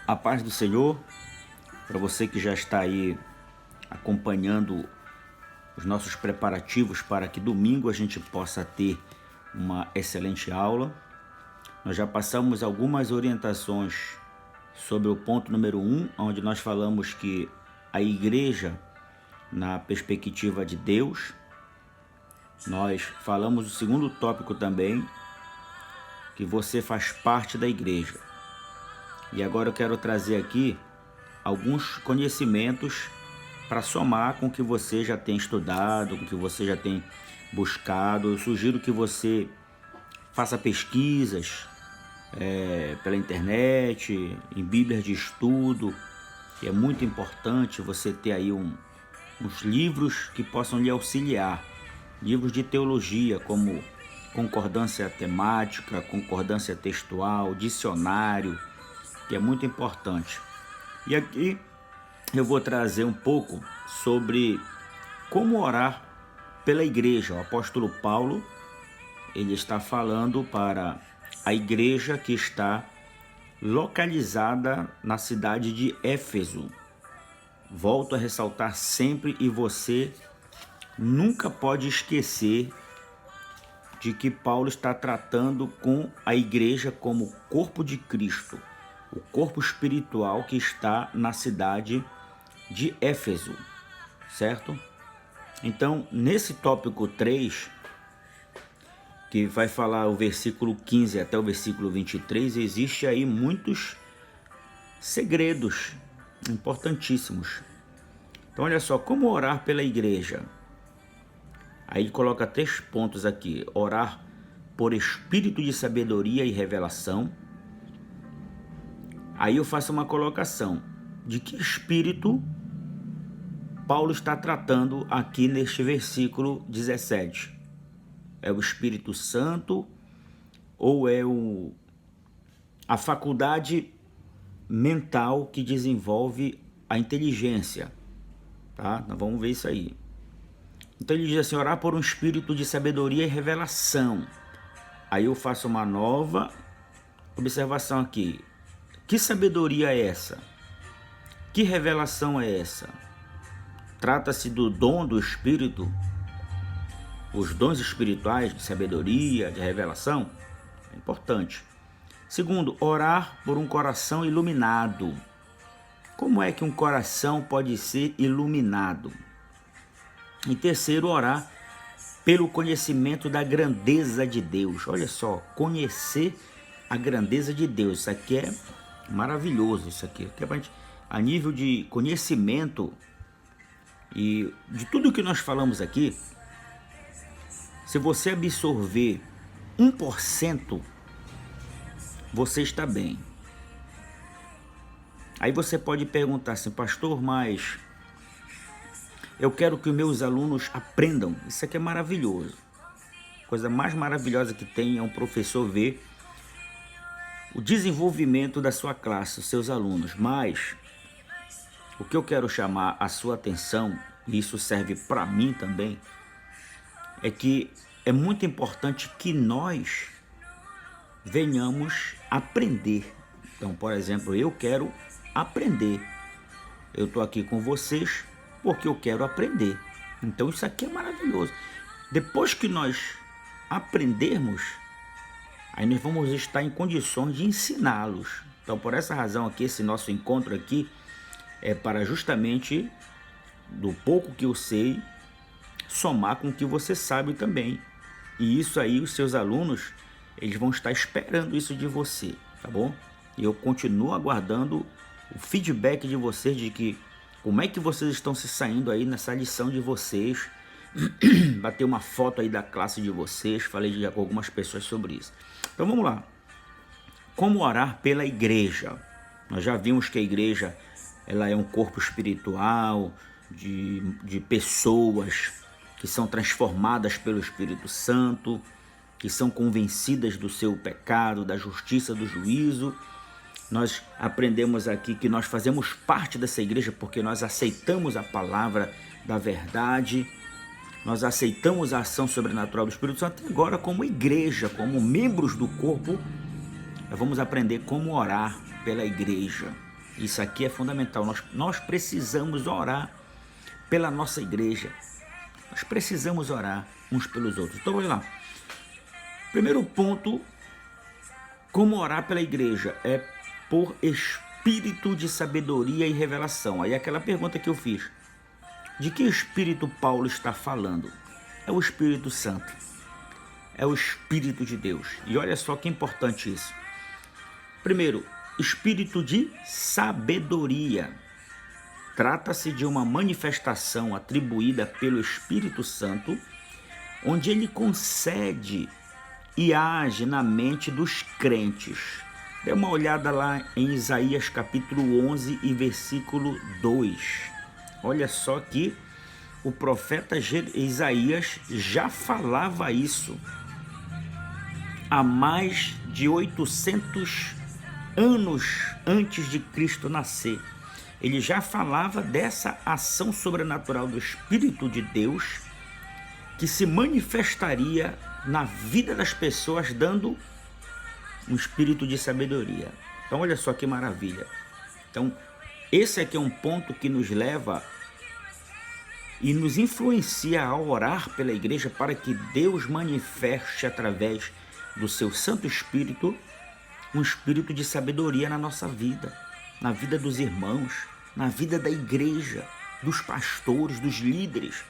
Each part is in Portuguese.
A paz do Senhor, para você que já está aí acompanhando os nossos preparativos para que domingo a gente possa ter uma excelente aula. Nós já passamos algumas orientações sobre o ponto número 1, onde nós falamos que a igreja, na perspectiva de Deus. Nós falamos o segundo tópico também, que você faz parte da igreja. E agora eu quero trazer aqui alguns conhecimentos para somar com o que você já tem estudado, com o que você já tem buscado. Eu sugiro que você faça pesquisas pela internet, em bíblias de estudo, que é muito importante você ter aí uns livros que possam lhe auxiliar. Livros de teologia, como concordância temática, concordância textual, dicionário, que é muito importante. E aqui eu vou trazer um pouco sobre como orar pela igreja. O apóstolo Paulo, ele está falando para a igreja que está localizada na cidade de Éfeso. Volto a ressaltar sempre, e você nunca pode esquecer de que Paulo está tratando com a igreja como corpo de Cristo, o corpo espiritual que está na cidade de Éfeso, certo? Então, nesse tópico 3, que vai falar o versículo 15 até o versículo 23, existe aí muitos segredos importantíssimos. Então, olha só, como orar pela igreja? Aí coloca 3 pontos aqui: orar por espírito de sabedoria e revelação. Aí eu faço uma colocação: de que espírito Paulo está tratando aqui neste versículo 17? É o Espírito Santo ou é a faculdade mental que desenvolve a inteligência? Tá? Nós vamos ver isso aí. Então ele diz assim: orar por um espírito de sabedoria e revelação. Aí eu faço uma nova observação aqui. Que sabedoria é essa? Que revelação é essa? Trata-se do dom do Espírito? Os dons espirituais de sabedoria, de revelação? É importante. Segundo, orar por um coração iluminado. Como é que um coração pode ser iluminado? E terceiro, orar pelo conhecimento da grandeza de Deus. Olha só, conhecer a grandeza de Deus. Isso aqui é maravilhoso. Isso aqui é pra gente, a nível de conhecimento e de tudo que nós falamos aqui, se você absorver 1%, você está bem. Aí você pode perguntar assim: pastor, mas eu quero que os meus alunos aprendam. Isso aqui é maravilhoso. A coisa mais maravilhosa que tem é um professor ver o desenvolvimento da sua classe, os seus alunos. Mas o que eu quero chamar a sua atenção, e isso serve para mim também, é que é muito importante que nós venhamos aprender. Então, por exemplo, eu quero aprender. Eu estou aqui com vocês porque eu quero aprender. Então isso aqui é maravilhoso. Depois que nós aprendermos, aí nós vamos estar em condições de ensiná-los. Então, por essa razão aqui, esse nosso encontro aqui é para justamente, do pouco que eu sei, somar com o que você sabe também. E isso aí, os seus alunos, eles vão estar esperando isso de você, tá bom? E eu continuo aguardando o feedback de vocês, de que como é que vocês estão se saindo aí nessa lição de vocês. Bater uma foto aí da classe de vocês. Falei com algumas pessoas sobre isso. Então vamos lá. Como orar pela igreja? Nós já vimos que a igreja, ela é um corpo espiritual de pessoas que são transformadas pelo Espírito Santo, que são convencidas do seu pecado, da justiça, do juízo. Nós aprendemos aqui que nós fazemos parte dessa igreja porque nós aceitamos a palavra da verdade, nós aceitamos a ação sobrenatural do Espírito Santo. E agora, como igreja, como membros do corpo, nós vamos aprender como orar pela igreja. Isso aqui é fundamental. Nós precisamos orar pela nossa igreja. Nós precisamos orar uns pelos outros. Então, olha lá. Primeiro ponto, como orar pela igreja? É por espírito de sabedoria e revelação. Aí aquela pergunta que eu fiz. De que espírito Paulo está falando? É o Espírito Santo. É o Espírito de Deus. E olha só que importante isso. Primeiro, espírito de sabedoria. Trata-se de uma manifestação atribuída pelo Espírito Santo, onde ele concede e age na mente dos crentes. Dê uma olhada lá em Isaías capítulo 11 e versículo 2. Olha só que o profeta Isaías já falava isso há mais de 800 anos antes de Cristo nascer. Ele já falava dessa ação sobrenatural do Espírito de Deus que se manifestaria na vida das pessoas, dando um espírito de sabedoria. Então olha só que maravilha. Então esse aqui é um ponto que nos leva e nos influencia a orar pela igreja para que Deus manifeste através do seu Santo Espírito um espírito de sabedoria na nossa vida, na vida dos irmãos, na vida da igreja, dos pastores, dos líderes.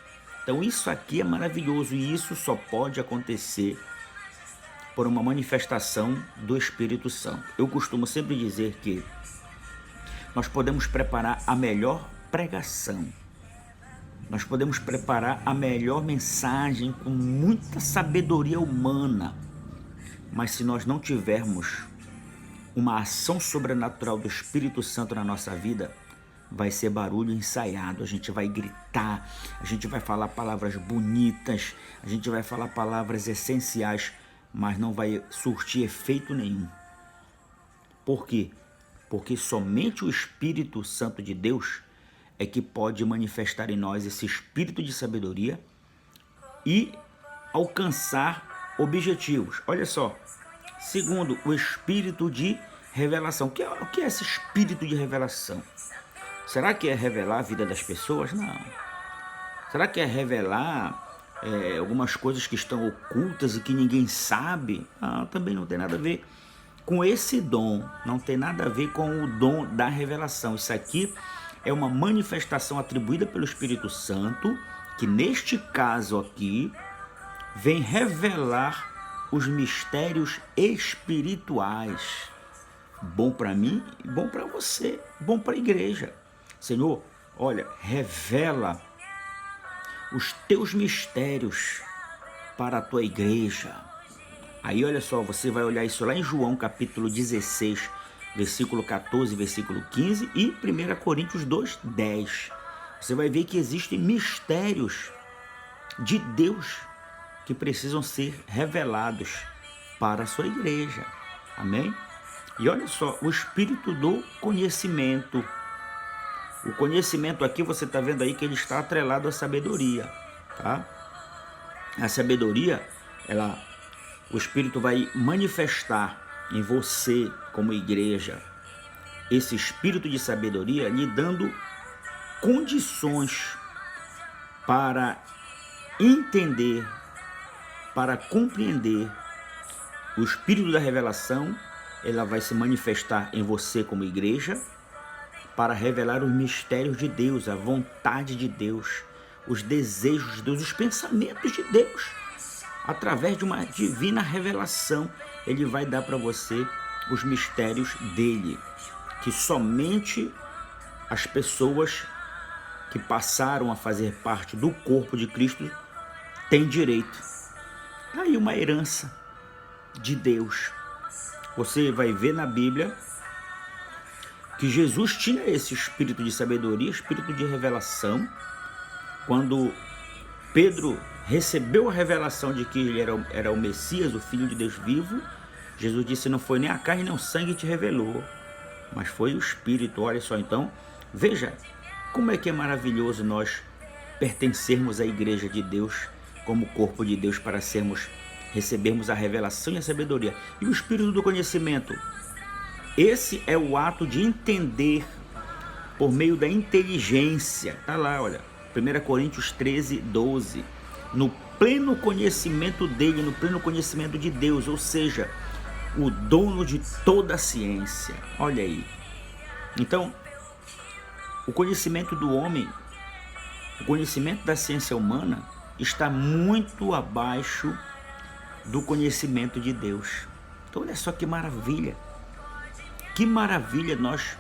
Então isso aqui é maravilhoso e isso só pode acontecer por uma manifestação do Espírito Santo. Eu costumo sempre dizer que nós podemos preparar a melhor pregação, nós podemos preparar a melhor mensagem com muita sabedoria humana, mas se nós não tivermos uma ação sobrenatural do Espírito Santo na nossa vida, vai ser barulho ensaiado. A gente vai gritar, a gente vai falar palavras bonitas, a gente vai falar palavras essenciais, mas não vai surtir efeito nenhum. Por quê? Porque somente o Espírito Santo de Deus é que pode manifestar em nós esse espírito de sabedoria e alcançar objetivos. Olha só. Segundo, o espírito de revelação. O que é esse espírito de revelação? Será que é revelar a vida das pessoas? Não. Será que é revelar algumas coisas que estão ocultas e que ninguém sabe? Não, também não tem nada a ver com esse dom. Não tem nada a ver com o dom da revelação. Isso aqui é uma manifestação atribuída pelo Espírito Santo, que neste caso aqui vem revelar os mistérios espirituais. Bom para mim, bom para você, bom para a igreja. Senhor, olha, revela os teus mistérios para a tua igreja. Aí olha só, você vai olhar isso lá em João capítulo 16, versículo 14, versículo 15 e 1 Coríntios 2, 10. Você vai ver que existem mistérios de Deus que precisam ser revelados para a sua igreja. Amém? E olha só, o espírito do conhecimento. O conhecimento aqui, você está vendo aí que ele está atrelado à sabedoria, tá? A sabedoria, o Espírito vai manifestar em você, como igreja, esse espírito de sabedoria, lhe dando condições para entender, para compreender. O espírito da revelação, ela vai se manifestar em você como igreja, para revelar os mistérios de Deus, a vontade de Deus, os desejos de Deus, os pensamentos de Deus. Através de uma divina revelação, ele vai dar para você os mistérios dele, que somente as pessoas que passaram a fazer parte do corpo de Cristo têm direito. Aí uma herança de Deus. Você vai ver na Bíblia que Jesus tinha esse espírito de sabedoria, espírito de revelação. Quando Pedro recebeu a revelação de que ele era o Messias, o Filho de Deus vivo, Jesus disse: não foi nem a carne nem o sangue que te revelou, mas foi o Espírito. Olha só, então, veja como é que é maravilhoso nós pertencermos à igreja de Deus, como corpo de Deus, para recebermos a revelação e a sabedoria. E o espírito do conhecimento Esse é o ato de entender por meio da inteligência. Tá lá, olha, 1 Coríntios 13, 12. No pleno conhecimento dele, no pleno conhecimento de Deus, ou seja, o dono de toda a ciência. Olha aí. Então, o conhecimento do homem, o conhecimento da ciência humana está muito abaixo do conhecimento de Deus. Então, olha só que maravilha. Que maravilha nós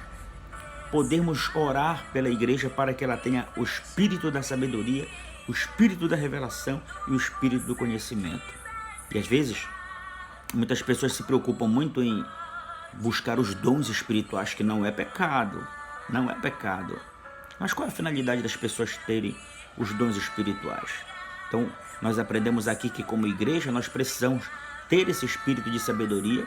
podermos orar pela igreja para que ela tenha o espírito da sabedoria, o espírito da revelação e o espírito do conhecimento. E às vezes, muitas pessoas se preocupam muito em buscar os dons espirituais, que não é pecado, não é pecado. Mas qual é a finalidade das pessoas terem os dons espirituais? Então, nós aprendemos aqui que como igreja nós precisamos ter esse espírito de sabedoria,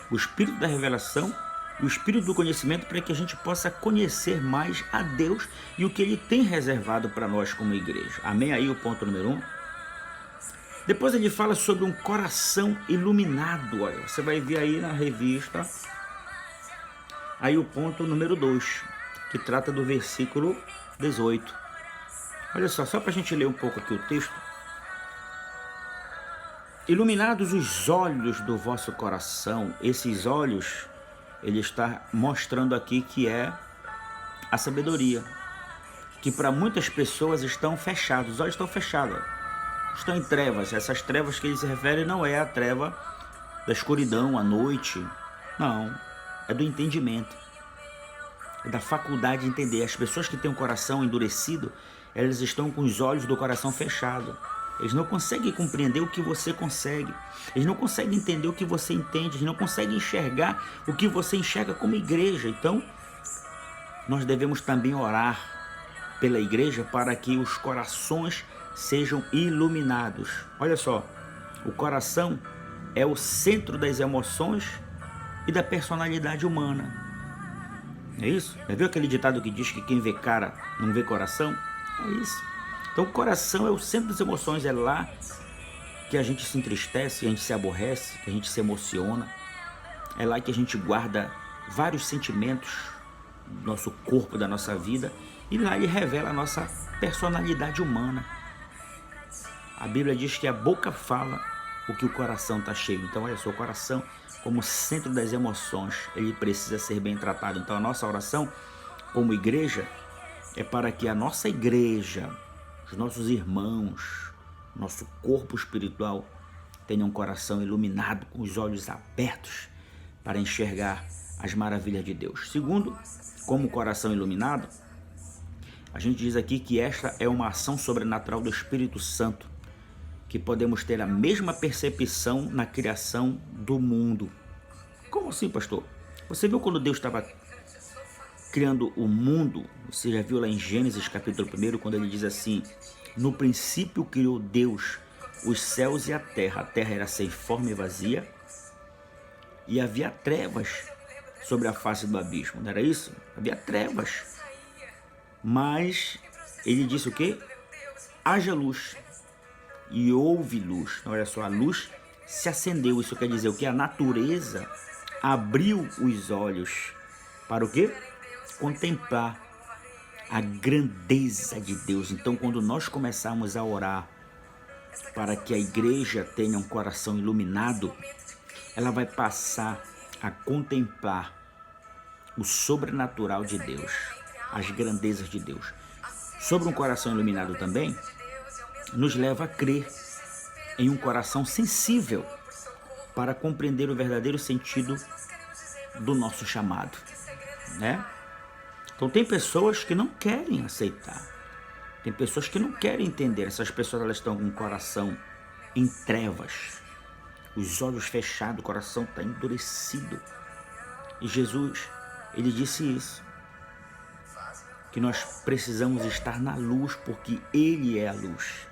o espírito da revelação e o espírito do conhecimento, para que a gente possa conhecer mais a Deus e o que Ele tem reservado para nós como igreja. Amém? Aí o ponto número 1. Depois ele fala sobre um coração iluminado. Olha, você vai ver aí na revista. Aí o ponto número 2, que trata do versículo 18. Olha só para a gente ler um pouco aqui o texto. Iluminados os olhos do vosso coração. Esses olhos, ele está mostrando aqui que é a sabedoria, que para muitas pessoas estão fechados. Os olhos estão fechados, estão em trevas. Essas trevas que ele se refere não é a treva da escuridão, a noite. Não, é do entendimento, é da faculdade de entender. As pessoas que têm o coração endurecido, elas estão com os olhos do coração fechados. Eles não conseguem compreender o que você consegue. Eles não conseguem entender o que você entende. Eles não conseguem enxergar o que você enxerga como igreja. Então, nós devemos também orar pela igreja para que os corações sejam iluminados. Olha só, o coração é o centro das emoções e da personalidade humana. É isso? Já viu aquele ditado que diz que quem vê cara não vê coração? É isso. Então o coração é o centro das emoções, é lá que a gente se entristece, que a gente se aborrece, que a gente se emociona. É lá que a gente guarda vários sentimentos do nosso corpo, da nossa vida, e lá ele revela a nossa personalidade humana. A Bíblia diz que a boca fala o que o coração está cheio. Então olha só, o coração como centro das emoções, ele precisa ser bem tratado. Então a nossa oração como igreja é para que a nossa igreja, os nossos irmãos, nosso corpo espiritual tenham um coração iluminado, com os olhos abertos para enxergar as maravilhas de Deus. Segundo, como coração iluminado, a gente diz aqui que esta é uma ação sobrenatural do Espírito Santo, que podemos ter a mesma percepção na criação do mundo. Como assim, pastor? Você viu quando Deus estava criando o mundo? Você já viu lá em Gênesis capítulo 1, quando ele diz assim: no princípio criou Deus os céus e a terra era sem forma e vazia, e havia trevas sobre a face do abismo. Não era isso? Havia trevas. Mas ele disse o quê? Haja luz. E houve luz. Olha só, a luz se acendeu. Isso quer dizer o que? A natureza abriu os olhos para o quê? Contemplar a grandeza de Deus. Então, quando nós começarmos a orar para que a igreja tenha um coração iluminado, ela vai passar a contemplar o sobrenatural de Deus, as grandezas de Deus. Sobre um coração iluminado também, nos leva a crer em um coração sensível para compreender o verdadeiro sentido do nosso chamado, né? Então tem pessoas que não querem aceitar, tem pessoas que não querem entender. Essas pessoas, elas estão com o coração em trevas, os olhos fechados, o coração está endurecido. E Jesus, ele disse isso, que nós precisamos estar na luz, porque ele é a luz,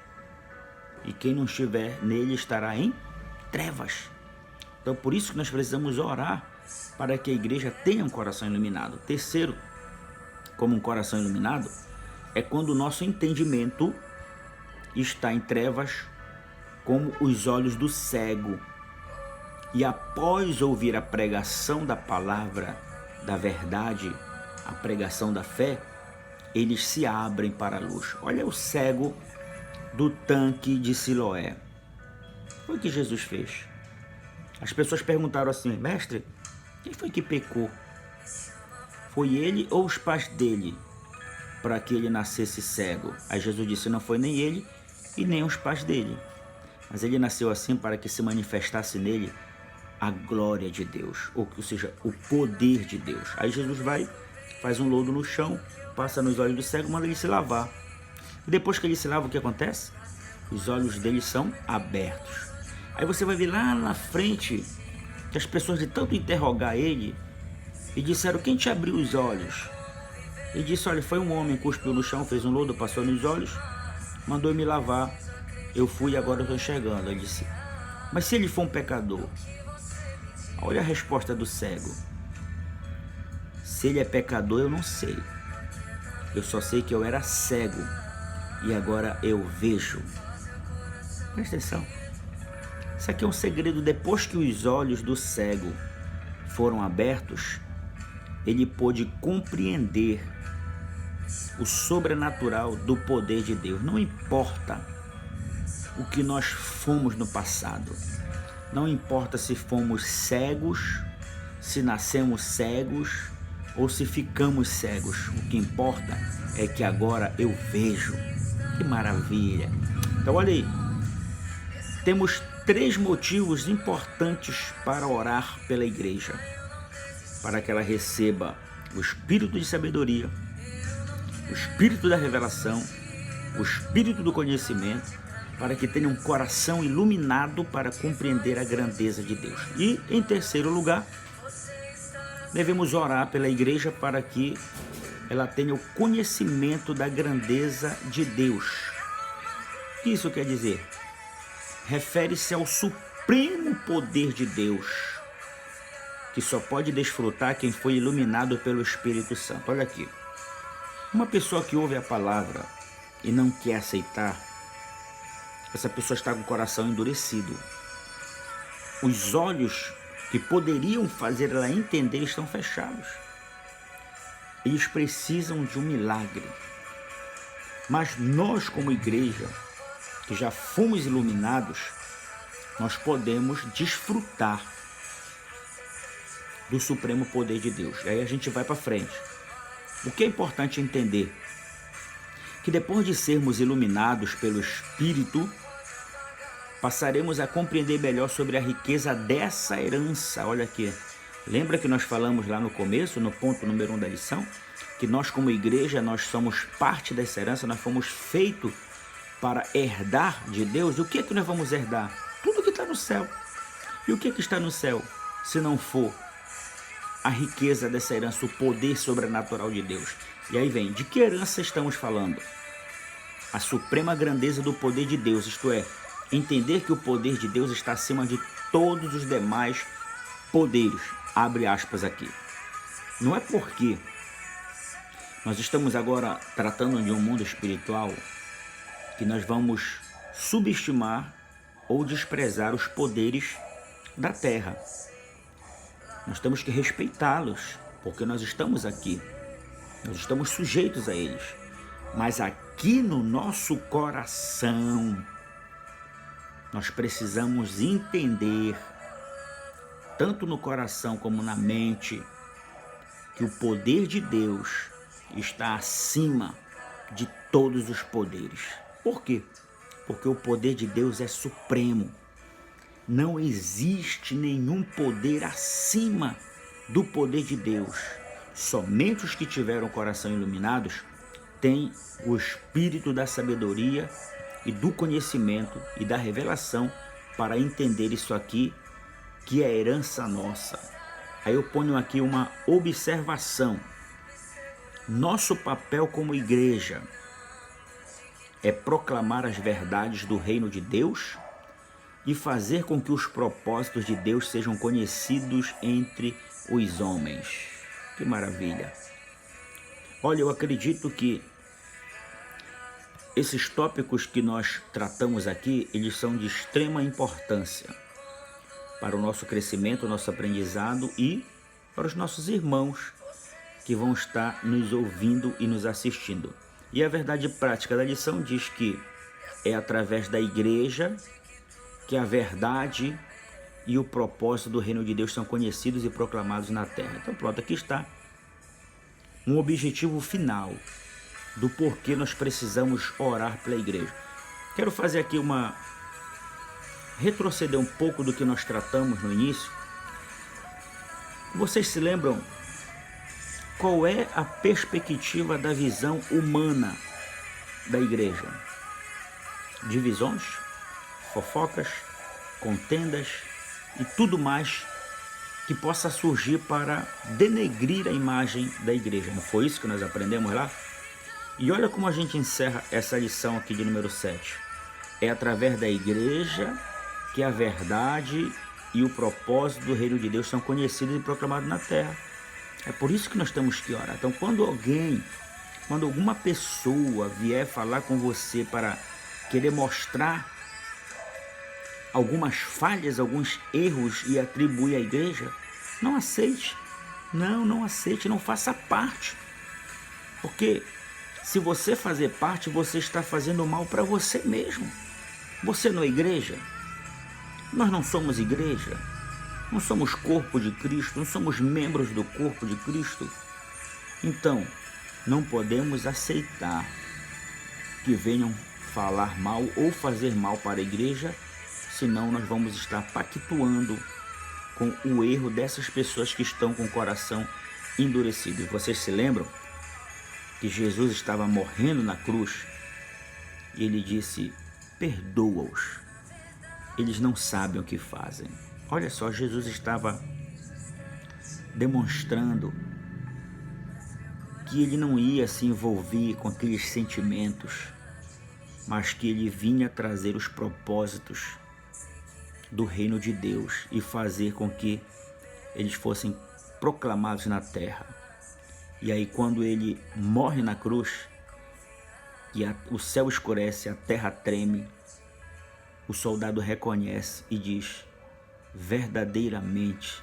e quem não estiver nele estará em trevas. Então por isso que nós precisamos orar para que a igreja tenha um coração iluminado. Terceiro, como um coração iluminado, é quando o nosso entendimento está em trevas, como os olhos do cego. e após ouvir a pregação da palavra da verdade, a pregação da fé, eles se abrem para a luz. Olha o cego do tanque de Siloé. Foi o que Jesus fez. As pessoas perguntaram assim: mestre, quem foi que pecou? Foi ele ou os pais dele para que ele nascesse cego? Aí Jesus disse: não foi nem ele e nem os pais dele, mas ele nasceu assim para que se manifestasse nele a glória de Deus, ou seja, o poder de Deus. Aí Jesus vai, faz um lodo no chão, passa nos olhos do cego, manda ele se lavar. E depois que ele se lava, o que acontece? Os olhos dele são abertos. Aí você vai ver lá na frente que as pessoas, de tanto interrogar ele, e disseram: quem te abriu os olhos? Ele disse: olha, foi um homem, cuspiu no chão, fez um lodo, passou nos olhos, mandou me lavar, eu fui e agora eu estou enxergando. Ele disse: mas se ele for um pecador? Olha a resposta do cego: se ele é pecador, eu não sei. Eu só sei que eu era cego e agora eu vejo. Presta atenção. Isso aqui é um segredo. Depois que os olhos do cego foram abertos, ele pôde compreender o sobrenatural do poder de Deus. Não importa o que nós fomos no passado. Não importa se fomos cegos, se nascemos cegos ou se ficamos cegos. O que importa é que agora eu vejo. Que maravilha! Então olha aí, temos 3 motivos importantes para orar pela igreja: para que ela receba o espírito de sabedoria, o espírito da revelação, o espírito do conhecimento, para que tenha um coração iluminado para compreender a grandeza de Deus. E, em terceiro lugar, devemos orar pela igreja para que ela tenha o conhecimento da grandeza de Deus. O que isso quer dizer? Refere-se ao supremo poder de Deus, que só pode desfrutar quem foi iluminado pelo Espírito Santo. Olha aqui, uma pessoa que ouve a palavra e não quer aceitar, essa pessoa está com o coração endurecido. Os olhos que poderiam fazer ela entender estão fechados. Eles precisam de um milagre. Mas nós, como igreja, que já fomos iluminados, nós podemos desfrutar do supremo poder de Deus. E aí a gente vai para frente. O que é importante entender? Que depois de sermos iluminados pelo Espírito, passaremos a compreender melhor sobre a riqueza dessa herança. Olha aqui, lembra que nós falamos lá no começo, no ponto número 1 da lição, que nós como igreja, nós somos parte dessa herança, nós fomos feitos para herdar de Deus. E o que é que nós vamos herdar? Tudo que está no céu. E o que é que está no céu, se não for a riqueza dessa herança, o poder sobrenatural de Deus? E aí vem, de que herança estamos falando? A suprema grandeza do poder de Deus, isto é, entender que o poder de Deus está acima de todos os demais poderes. Abre aspas aqui. Não é porque nós estamos agora tratando de um mundo espiritual que nós vamos subestimar ou desprezar os poderes da terra. Nós temos que respeitá-los, porque nós estamos aqui. Nós estamos sujeitos a eles. Mas aqui no nosso coração, nós precisamos entender, tanto no coração como na mente, que o poder de Deus está acima de todos os poderes. Por quê? Porque o poder de Deus é supremo. Não existe nenhum poder acima do poder de Deus. Somente os que tiveram o coração iluminados têm o espírito da sabedoria e do conhecimento e da revelação para entender isso aqui, que é herança nossa. Aí eu ponho aqui uma observação. Nosso papel como igreja é proclamar as verdades do reino de Deus e fazer com que os propósitos de Deus sejam conhecidos entre os homens. Que maravilha! Olha, eu acredito que esses tópicos que nós tratamos aqui, eles são de extrema importância. para o nosso crescimento, o nosso aprendizado e para os nossos irmãos que vão estar nos ouvindo e nos assistindo. E a verdade prática da lição diz que é através da igreja que a verdade e o propósito do reino de Deus são conhecidos e proclamados na terra. Então pronto, aqui está um objetivo final do porquê nós precisamos orar pela igreja. Quero fazer aqui retroceder um pouco do que nós tratamos no início. Vocês se lembram qual é a perspectiva da visão humana da igreja? Divisões, fofocas, contendas e tudo mais que possa surgir para denegrir a imagem da igreja. Não foi isso que nós aprendemos lá? E olha como a gente encerra essa lição aqui de número 7. É através da igreja que a verdade e o propósito do reino de Deus são conhecidos e proclamados na terra. É por isso que nós temos que orar. Então, quando alguma pessoa vier falar com você para querer mostrar algumas falhas, alguns erros e atribuir à igreja, não aceite. Não aceite, não faça parte. Porque se você fazer parte, você está fazendo mal para você mesmo. Você não é igreja? Nós não somos igreja. Não somos corpo de Cristo, não somos membros do corpo de Cristo. Então, não podemos aceitar que venham falar mal ou fazer mal para a igreja, senão nós vamos estar pactuando com o erro dessas pessoas que estão com o coração endurecido. Vocês se lembram que Jesus estava morrendo na cruz e ele disse: perdoa-os, eles não sabem o que fazem. Olha só, Jesus estava demonstrando que ele não ia se envolver com aqueles sentimentos, mas que ele vinha trazer os propósitos do reino de Deus e fazer com que eles fossem proclamados na terra. E aí, quando ele morre na cruz e o céu escurece, a terra treme, o soldado reconhece e diz: verdadeiramente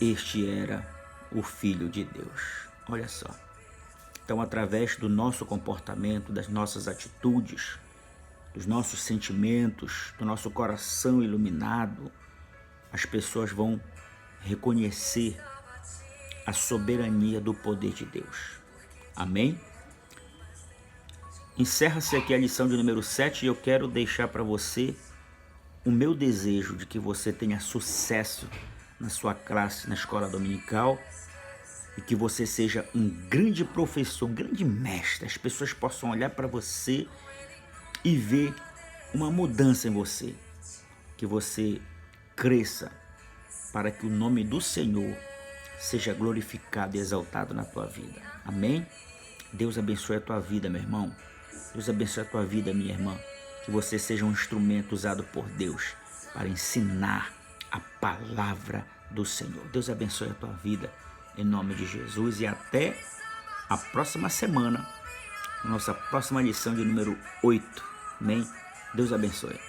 este era o Filho de Deus. Olha só. Então, através do nosso comportamento, das nossas atitudes, dos nossos sentimentos, do nosso coração iluminado, as pessoas vão reconhecer a soberania do poder de Deus. Amém? Encerra-se aqui a lição de número 7 e eu quero deixar para você o meu desejo de que você tenha sucesso na sua classe, na escola dominical, e que você seja um grande professor, um grande mestre. As pessoas possam olhar para você e ver uma mudança em você. Que você cresça para que o nome do Senhor seja glorificado e exaltado na tua vida. Amém? Deus abençoe a tua vida, meu irmão. Deus abençoe a tua vida, minha irmã. Que você seja um instrumento usado por Deus para ensinar a palavra do Senhor. Deus abençoe a tua vida, em nome de Jesus. E até a próxima semana, nossa próxima lição de número 8. Amém? Deus abençoe.